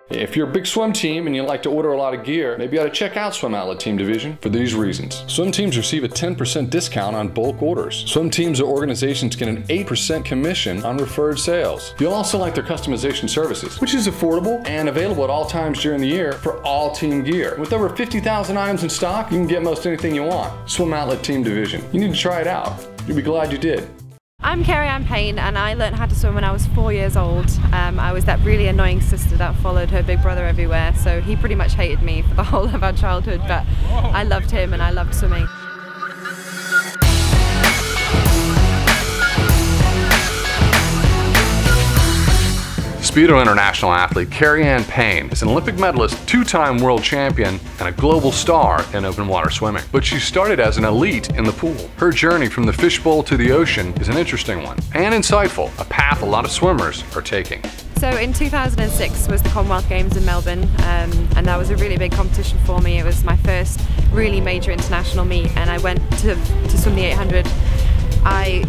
If you're a big swim team and you like to order a lot of gear, maybe you ought to check out Swim Outlet Team Division for these reasons. Swim teams receive a 10% discount on bulk orders. Swim teams or organizations get an 8% commission on referred sales. You'll also like their customization services, which is affordable and available at all times during the year for all team gear. With over 50,000 items in stock, you can get most anything you want. Swim Outlet Team Division. You need to try it out. You'll be glad you did. I'm Keri-Anne Payne and I learned how to swim when I was 4 years old. I was that really annoying sister that followed her big brother everywhere, so he pretty much hated me for the whole of our childhood, but I loved him and I loved swimming. Speedo international athlete Keri-Anne Payne is an Olympic medalist, two-time world champion, and a global star in open water swimming. But she started as an elite in the pool. Her journey from the fishbowl to the ocean is an interesting one and insightful, a path a lot of swimmers are taking. So in 2006 was the Commonwealth Games in Melbourne, and that was a really big competition for me. It was my first really major international meet, and I went to swim the 800. I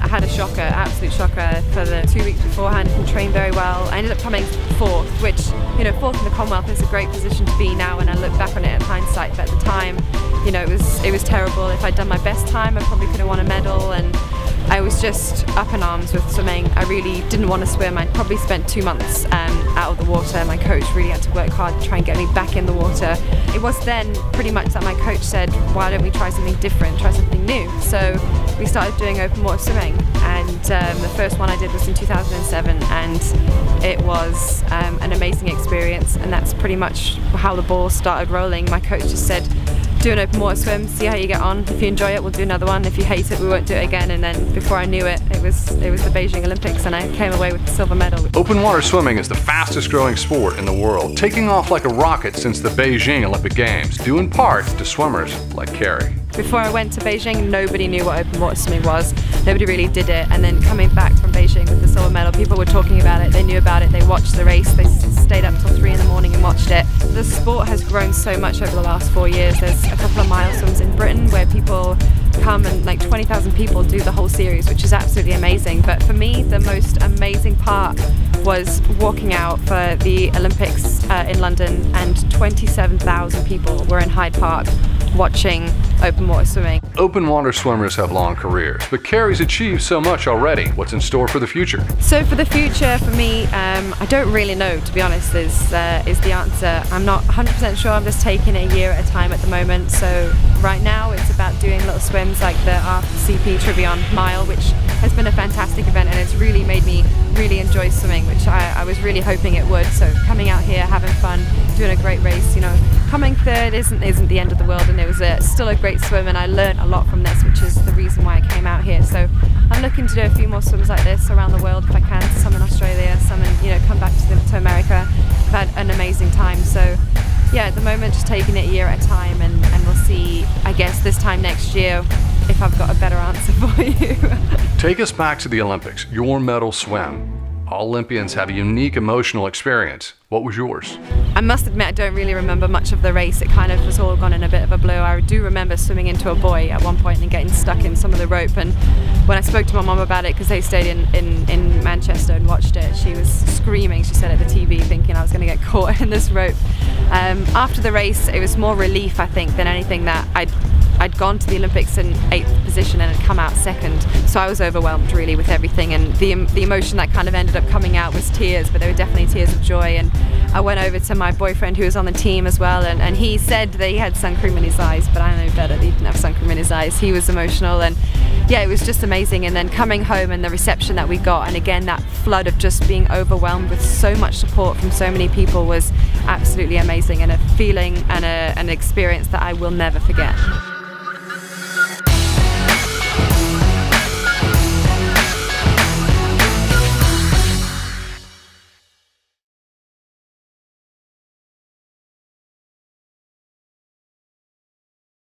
had a shocker, absolute shocker for the 2 weeks beforehand and trained very well. I ended up coming fourth, which, you know, fourth in the Commonwealth is a great position to be now when I look back on it in hindsight, but at the time, you know, it was terrible. If I'd done my best time, I probably could have won a medal, and I was just up in arms with swimming. I really didn't want to swim. I probably spent 2 months out of the water. My coach really had to work hard to try and get me back in the water. It was then pretty much that my coach said, why don't we try something different, try something new? So we started doing open water swimming, and the first one I did was in 2007, and it was an amazing experience, and that's pretty much how the ball started rolling. My coach just said, do an open water swim, see how you get on. If you enjoy it, we'll do another one. If you hate it, we won't do it again. And then before I knew it, it was the Beijing Olympics, and I came away with the silver medal. Open water swimming is the fastest growing sport in the world, taking off like a rocket since the Beijing Olympic Games, due in part to swimmers like Keri. Before I went to Beijing, nobody knew what open water swimming was. Nobody really did it. And then coming back from Beijing with the silver medal, people were talking about it, they knew about it, they watched the race, they stayed up till 3 in the morning and watched it. The sport has grown so much over the last 4 years. There's a couple of mile swims in Britain where people come and like 20,000 people do the whole series, which is absolutely amazing. But for me, the most amazing part was walking out for the Olympics in London, and 27,000 people were in Hyde Park watching open water swimming. Open water swimmers have long careers, but Keri's achieved so much already. What's in store for the future? So for the future, for me, I don't really know, to be honest, is the answer. I'm not 100% sure. I'm just taking it a year at a time at the moment. So right now it's about doing little swims like the RCP Tiburon Mile, which has been a fantastic event, and it's really made me really enjoy swimming, which I was really hoping it would. So coming out here, having fun, doing a great race, you know, coming third isn't the end of the world, and it was still a great swim, and I learned a lot from this, which is the reason why I came out here. So I'm looking to do a few more swims like this around the world if I can, some in Australia, some in, you know, come back to America. I've had an amazing time. So yeah, at the moment just taking it a year at a time, and we'll see, I guess, this time next year if I've got a better answer for you. Take us back to the Olympics, your medal swim. All Olympians have a unique emotional experience. What was yours? I must admit I don't really remember much of the race. It kind of was all gone in a bit of a blur. I do remember swimming into a buoy at one point and getting stuck in some of the rope, and when I spoke to my mum about it, because they stayed in Manchester and watched it, she was screaming, she said, at the TV, thinking I was going to get caught in this rope. After the race, it was more relief, I think, than anything that I'd gone to the Olympics in 8th position and had come out 2nd, so I was overwhelmed really with everything, and the emotion that kind of ended up coming out was tears, but they were definitely tears of joy. And I went over to my boyfriend who was on the team as well, and he said that he had sun cream in his eyes, but I know better, he didn't have sun cream in his eyes. He was emotional, and yeah, it was just amazing. And then coming home and the reception that we got, and again that flood of just being overwhelmed with so much support from so many people, was absolutely amazing, and a feeling and an experience that I will never forget.